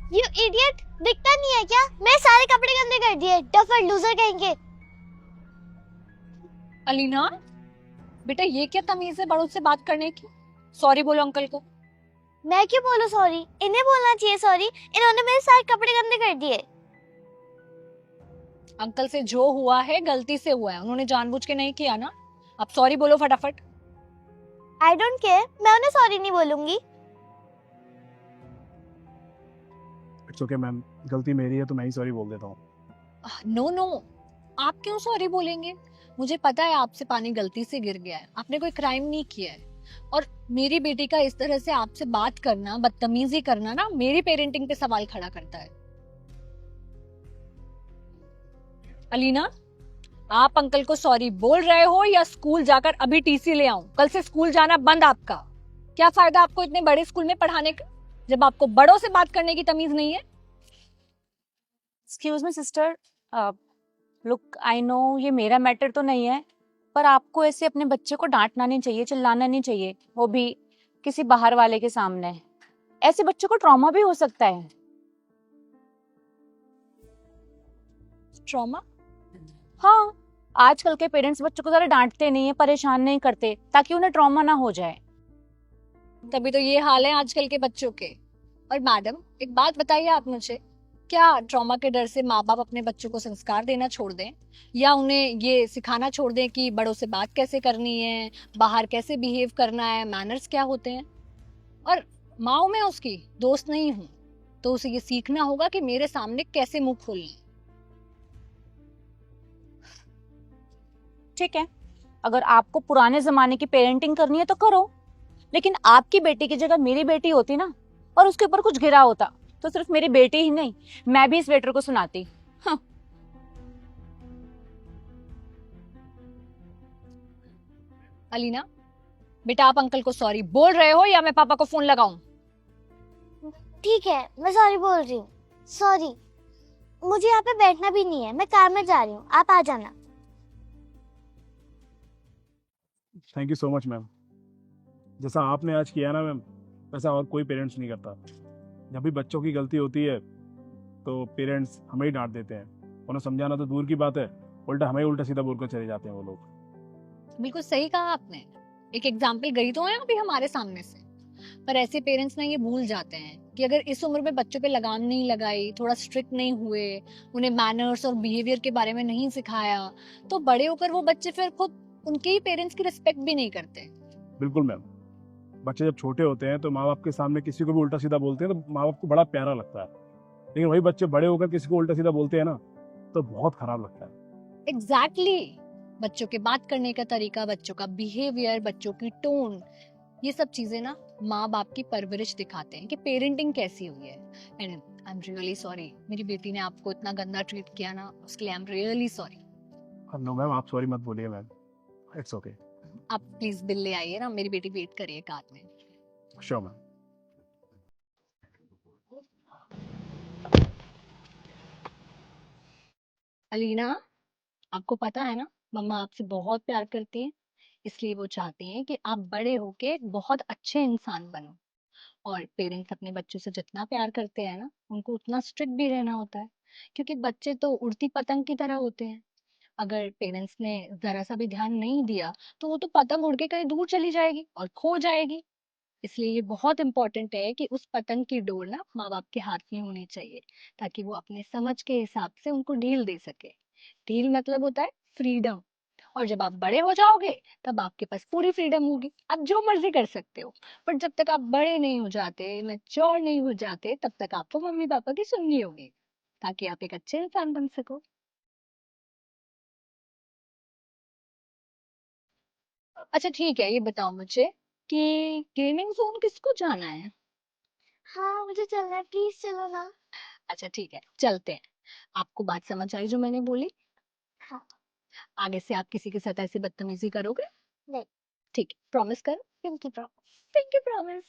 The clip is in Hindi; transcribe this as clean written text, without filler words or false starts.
यू इडियट, दिखता नहीं है क्या? मैं सारे कपड़े गंदे कर दिए, टफर लूजर कहेंगे। अलीना, बेटा ये क्या तमीज है बड़ों से बात करने की? सॉरी बोलो अंकल को। मैं क्यों बोलूं सॉरी? इन्हें बोलना चाहिए सॉरी, इन्होंने मेरे सारे कपड़े गंदे कर दिए। अंकल से जो हुआ है गलती से हुआ है, उन्होंने जानबूझ के नहीं किया ना। अब सॉरी बोलो फटाफट। आई डोंट केयर, मैं उन्हें सॉरी नहीं बोलूंगी। इट्स ओके मैम, गलती मेरी है तो मैं ही सॉरी बोल देता हूँ। नो नो, आप क्यों सॉरी बोलेंगे? मुझे पता है आपसे पानी गलती से गिर गया है, आपने कोई क्राइम नहीं किया है। और मेरी बेटी का इस तरह से आपसे बात करना, बदतमीजी करना ना मेरी पेरेंटिंग पे सवाल खड़ा करता है। अलीना, आप अंकल को सॉरी बोल रहे हो या स्कूल जाकर अभी टीसी ले आऊं? कल से स्कूल जाना बंद आपका। क्या फायदा आपको इतने बड़े स्कूल में पढ़ाने का जब आपको बड़ों से बात करने की तमीज नहीं है? Excuse me sister, look I know ये मेरा मैटर तो नहीं है, पर आपको ऐसे अपने बच्चे को डांटना नहीं चाहिए, चिल्लाना नहीं चाहिए, वो भी किसी बाहर वाले के सामने। ऐसे बच्चों को ट्रॉमा भी हो सकता है। ट्रॉमा? हाँ, आजकल के पेरेंट्स बच्चों को ज्यादा डांटते नहीं है, परेशान नहीं करते ताकि उन्हें ट्रॉमा ना हो जाए। तभी तो ये हाल है आजकल के बच्चों के। और मैडम, एक बात बताइए आप मुझे, क्या ट्रॉमा के डर से माँ बाप अपने बच्चों को संस्कार देना छोड़ दें, या उन्हें ये सिखाना छोड़ दें कि बड़ों से बात कैसे करनी है, बाहर कैसे बिहेव करना है, मैनर्स क्या होते हैं? और माँ मैं उसकी दोस्त नहीं हूँ, तो उसे ये सीखना होगा कि मेरे सामने कैसे मुंह खोलना है। ठीक है, अगर आपको पुराने जमाने की पेरेंटिंग करनी है तो करो, लेकिन आपकी बेटी की जगह मेरी बेटी होती ना और उसके ऊपर कुछ गिरा होता तो सिर्फ मेरी बेटी ही नहीं, मैं भी इस वेटर को सुनाती। हाँ। अलीना, बेटा आप अंकल को सॉरी बोल रहे हो या मैं पापा को फोन लगाऊं? ठीक है, मैं सॉरी बोल रही हूँ। सॉरी, मुझे यहाँ पे बैठना भी नहीं है, मैं कार में जा रही हूँ, आप आ जाना। Thank you so much ma'am. जैसा आपने आज किया ना मैम, वैसा और कोई पेरेंट्स नहीं करता। जब भी बच्चों की गलती होती है तो पेरेंट्स हमें ही डांट देते हैं, उन्हें समझाना तो दूर की बात है, उल्टा हमें उल्टा सीधा बोलकर चले जाते हैं वो लोग। बिल्कुल सही कहा आपने। एक एग्जाम्पल गई तो है अभी हमारे सामने से। पर ऐसे पेरेंट्स ना ये भूल जाते हैं कि अगर इस उम्र में बच्चों पे लगाम नहीं लगाई, थोड़ा स्ट्रिक्ट नहीं हुए, उन्हें मैनर्स और बिहेवियर के बारे में नहीं सिखाया, तो बड़े होकर वो बच्चे फिर खुद उनके ही पेरेंट्स की रिस्पेक्ट भी नहीं करते। बिल्कुल मैम, बच्चे जब छोटे होते हैं तो माँ बाप के सामने किसी को भी उल्टा सीधा बोलते हैं तो माँ बाप को बड़ा प्यारा लगता है, लेकिन वही बच्चे बड़े होकर किसी को उल्टा सीधा बोलते हैं ना तो बहुत खराब लगता है। एग्जैक्टली बच्चों के बात करने का तरीका, बच्चों का बिहेवियर, बच्चों की टोन, ये सब चीजें ना माँ बाप की परवरिश दिखाते हैं कि पेरेंटिंग कैसी हुई है। And I am really sorry, मेरी बेटी ने आपको इतना गंदा ट्रीट किया ना, उसके लिए I am really sorry. No ma'am, आप सॉरी मत बोलिए मैम, इट्स ओके। आप प्लीज बिल ले आइए ना, मेरी बेटी वेट करिए कार में। Sure ma'am. अलीना, आपको पता है ना, मम्मा आपसे बहुत प्यार करती है, इसलिए वो चाहती हैं कि आप बड़े होके एक बहुत अच्छे इंसान बनो। और पेरेंट्स अपने बच्चों से जितना प्यार करते हैं ना, उनको उतना स्ट्रिक्ट भी रहना होता है, क्योंकि बच्चे तो उड़ती पतंग की तरह होते हैं। अगर पेरेंट्स ने जरा सा भी ध्यान नहीं दिया तो वो तो पतंग उड़ के कहीं दूर चली जाएगी और खो जाएगी। इसलिए ये बहुत इंपॉर्टेंट है कि उस पतंग की डोर ना माँ बाप के हाथ में होनी चाहिए, ताकि वो अपने समझ के हिसाब से उनको ढील दे सके। ढील मतलब होता है फ्रीडम। और जब आप बड़े हो जाओगे तब आपके पास पूरी फ्रीडम होगी, आप जो मर्जी कर सकते हो। पर जब तक आप बड़े नहीं हो जाते, मैच्योर नहीं हो जाते, तब तक आपको मम्मी पापा की सुननी होगी, ताकि आप एक अच्छे इंसान बन सको। अच्छा ठीक है, ये बताओ मुझे कि गेमिंग जोन किसको जाना है? हाँ, मुझे चलना है, प्लीज चलो ना। अच्छा ठीक है, चलते हैं। आपको बात समझ आई जो मैंने बोली? हाँ। आगे से आप किसी के साथ ऐसी बदतमीजी करोगे? नहीं। ठीक है, प्रॉमिस करो। Pinky promise. Pinky promise.